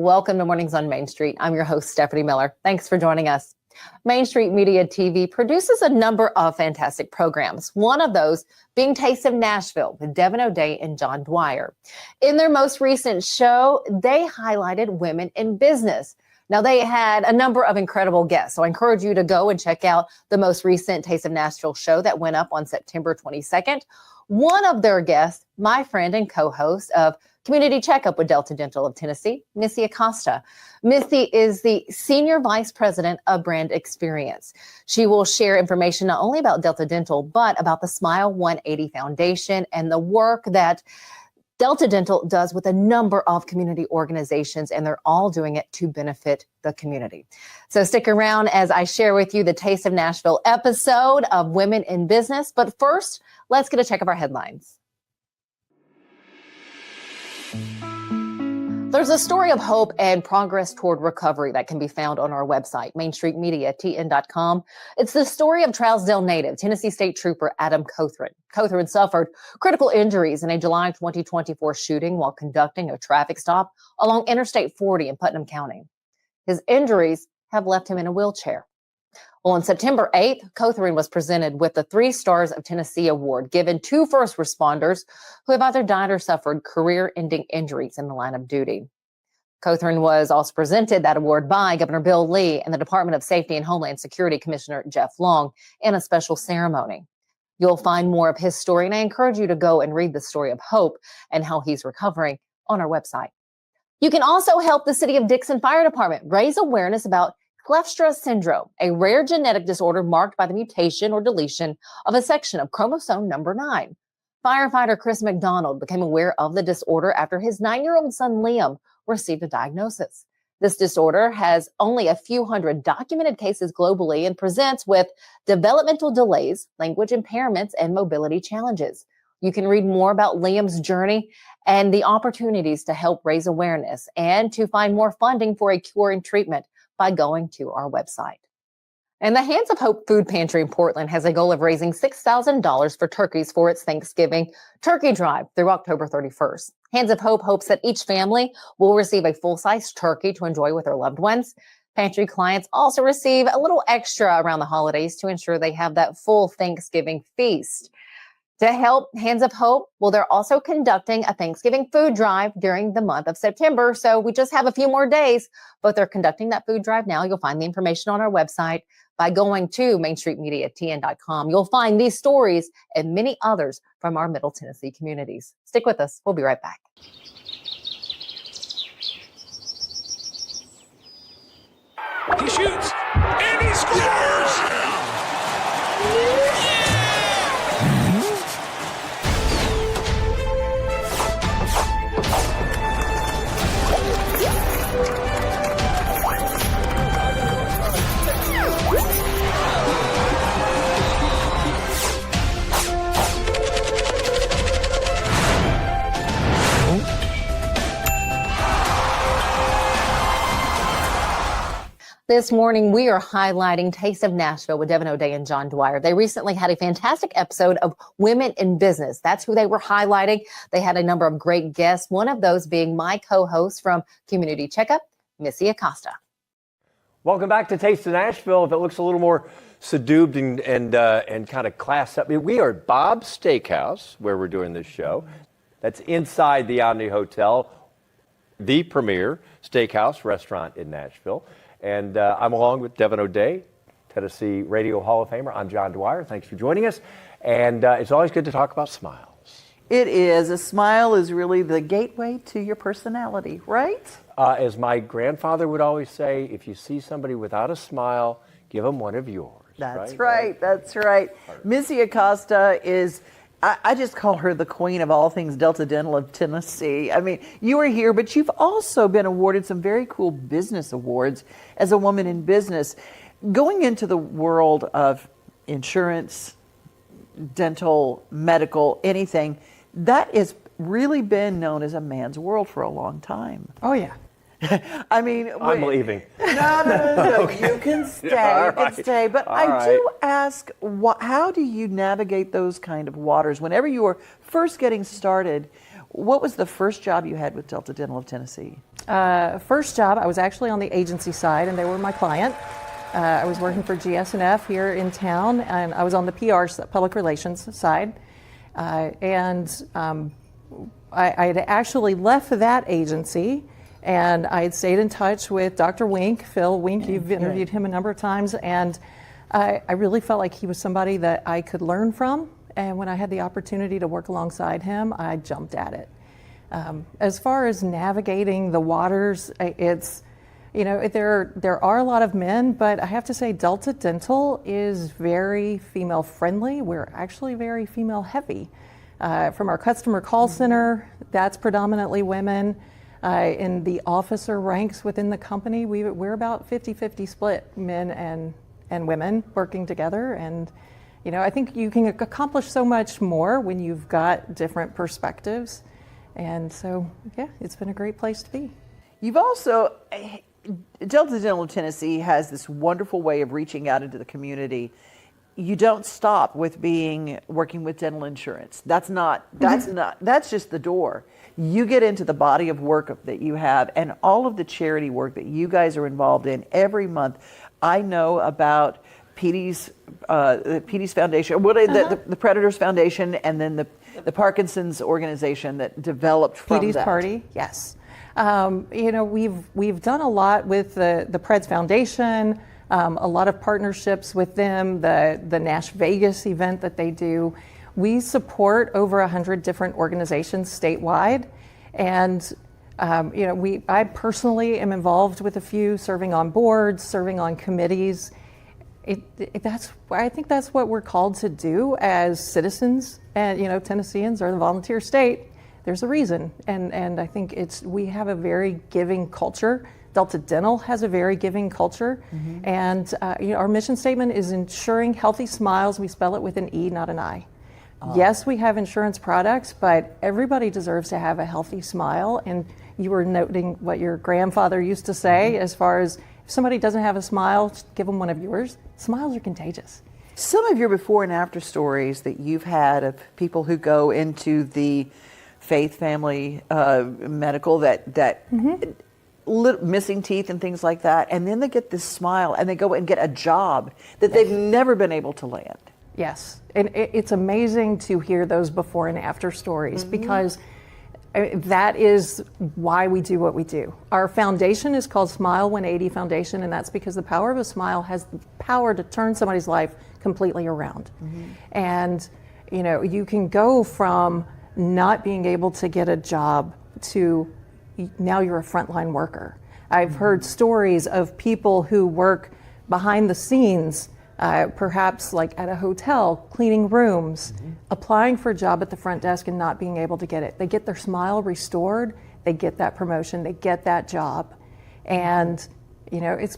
Welcome to Mornings on Main Street. I'm your host, Stephanie Miller. Thanks for joining us. Main Street Media TV produces a number of fantastic programs, one of those being Taste of Nashville with Devin O'Day and John Dwyer. In their most recent show, they highlighted women in business. Now, they had a number of incredible guests, so I encourage you to go and check out the most recent Taste of Nashville show that went up on September 22nd. One of their guests, my friend and co-host of Community Checkup with Delta Dental of Tennessee, Missy Acosta. Missy is the Senior Vice President of Brand Experience. She will share information not only about Delta Dental, but about the Smile 180 Foundation and the work that Delta Dental does with a number of community organizations, and they're all doing it to benefit the community. So stick around as I share with you the Taste of Nashville episode of Women in Business. But first, let's get a check of our headlines. There's a story of hope and progress toward recovery that can be found on our website, mainstreetmediatn.com. It's the story of Trousdale native Tennessee State Trooper Adam Cothran. Cothran suffered critical injuries in a July 2024 shooting while conducting a traffic stop along Interstate 40 in Putnam County. His injuries have left him in a wheelchair. Well, on September 8th, Cothran was presented with the 3 Stars of Tennessee Award, given to first responders who have either died or suffered career-ending injuries in the line of duty. Cothran was also presented that award by Governor Bill Lee and the Department of Safety and Homeland Security Commissioner Jeff Long in a special ceremony. You'll find more of his story, and I encourage you to go and read the story of hope and how he's recovering on our website. You can also help the City of Dixon Fire Department raise awareness about Kleefstra syndrome, a rare genetic disorder marked by the mutation or deletion of a section of chromosome number 9. Firefighter Chris McDonald became aware of the disorder after his 9-year-old son Liam received a diagnosis. This disorder has only a few hundred documented cases globally and presents with developmental delays, language impairments, and mobility challenges. You can read more about Liam's journey and the opportunities to help raise awareness and to find more funding for a cure and treatment by going to our website. And the Hands of Hope Food Pantry in Portland has a goal of raising $6,000 for turkeys for its Thanksgiving turkey drive through October 31st. Hands of Hope hopes that each family will receive a full-size turkey to enjoy with their loved ones. Pantry clients also receive a little extra around the holidays to ensure they have that full Thanksgiving feast. To help Hands of Hope, well, they're also conducting a Thanksgiving food drive during the month of September. So we just have a few more days, but they're conducting that food drive now. You'll find the information on our website by going to mainstreetmediatn.com. You'll find these stories and many others from our Middle Tennessee communities. Stick with us. We'll be right back. He shoots and he scores! This morning, we are highlighting Taste of Nashville with Devin O'Day and John Dwyer. They recently had a fantastic episode of Women in Business. That's who they were highlighting. They had a number of great guests, one of those being my co-host from Community Checkup, Missy Acosta. Welcome back to Taste of Nashville. If it looks a little more subdued and kind of class up, we are at Bob's Steakhouse, where we're doing this show. That's inside the Omni Hotel, the premier steakhouse restaurant in Nashville. And I'm along with Devin O'Day, Tennessee Radio Hall of Famer. I'm John Dwyer. Thanks for joining us. And it's always good to talk about smiles. It is. A smile is really the gateway to your personality, right? As my grandfather would always say, if you see somebody without a smile, give them one of yours. That's right. That's right. Missy Acosta is, I just call her the queen of all things Delta Dental of Tennessee. I mean, you are here, but you've also been awarded some very cool business awards as a woman in business. Going into the world of insurance, dental, medical, anything, that has really been known as a man's world for a long time. Oh, yeah. I mean, I'm leaving. No. Okay. You can stay. You can stay. But I do ask, how do you navigate those kind of waters? Whenever you were first getting started, what was the first job you had with Delta Dental of Tennessee? First job, I was actually on the agency side, and they were my client. I was working for GS&F here in town, and I was on the PR, public relations side. I had actually left that agency, and I had stayed in touch with Dr. Wink, Phil Wink. You've interviewed him a number of times, and I really felt like he was somebody that I could learn from. And when I had the opportunity to work alongside him, I jumped at it. As far as navigating the waters, it's, there are a lot of men, but I have to say Delta Dental is very female friendly. We're actually very female heavy. From our customer call center, that's predominantly women. In the officer ranks within the company, we're about 50-50 split, men and women working together. And, I think you can accomplish so much more when you've got different perspectives. And so, yeah, it's been a great place to be. You've also, Delta Dental of Tennessee has this wonderful way of reaching out into the community. You don't stop with working with dental insurance. That's just the door. You get into the body of work that you have and all of the charity work that you guys are involved in every month. I know about Petey's Foundation, the Predators Foundation, and then the Parkinson's organization that developed from Petey's that. Party, yes. We've done a lot with the Preds Foundation, a lot of partnerships with them, the Nash Vegas event that they do. We support over 100 different organizations statewide, and I personally am involved with a few, serving on boards, serving on committees. I think that's what we're called to do as citizens, and Tennesseans are the volunteer state. There's a reason, and I think we have a very giving culture. Delta Dental has a very giving culture, and our mission statement is ensuring healthy smiles. We spell it with an E, not an I. Yes, we have insurance products, but everybody deserves to have a healthy smile. And you were noting what your grandfather used to say, as far as if somebody doesn't have a smile, just give them one of yours. Smiles are contagious. Some of your before and after stories that you've had of people who go into the faith family medical that missing teeth and things like that, and then they get this smile and they go and get a job that they've never been able to land. Yes, and it's amazing to hear those before and after stories, because that is why we do what we do. Our foundation is called Smile 180 Foundation, and that's because the power of a smile has the power to turn somebody's life completely around. And you can go from not being able to get a job to now you're a frontline worker. I've heard stories of people who work behind the scenes, perhaps like at a hotel, cleaning rooms, applying for a job at the front desk and not being able to get it. They get their smile restored, they get that promotion, they get that job. And, it's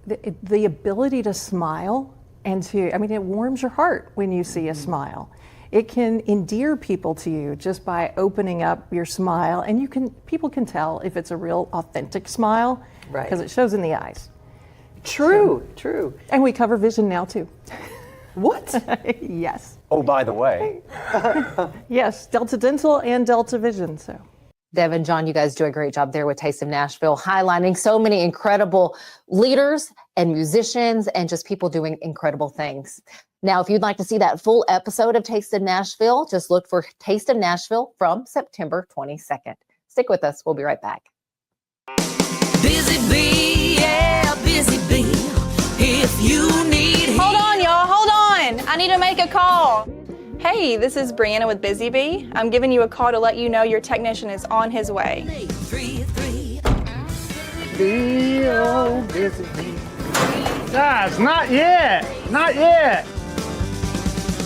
the ability to smile and it warms your heart when you see a smile. It can endear people to you just by opening up your smile, and people can tell if it's a real authentic smile, right? Because it shows in the eyes. True. And we cover vision now too. What? Yes. Oh, by the way. Yes, Delta Dental and Delta Vision. So, Devin, John, you guys do a great job there with Taste of Nashville, highlighting so many incredible leaders and musicians and just people doing incredible things. Now, if you'd like to see that full episode of Taste of Nashville, just look for Taste of Nashville from September 22nd. Stick with us. We'll be right back. Busy bee, yeah, busy bee. If you need... Hold on, y'all. Hold on. I need to make a call. Hey, this is Brianna with Busy Bee. I'm giving you a call to let you know your technician is on his way. 833. Busy bee. Guys, not yet. Not yet.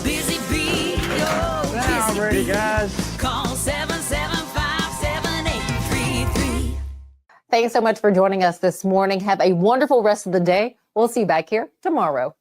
Busy bee, oh, Now busy ready, bee. guys. Call 775-7833. Thanks so much for joining us this morning. Have a wonderful rest of the day. We'll see you back here tomorrow.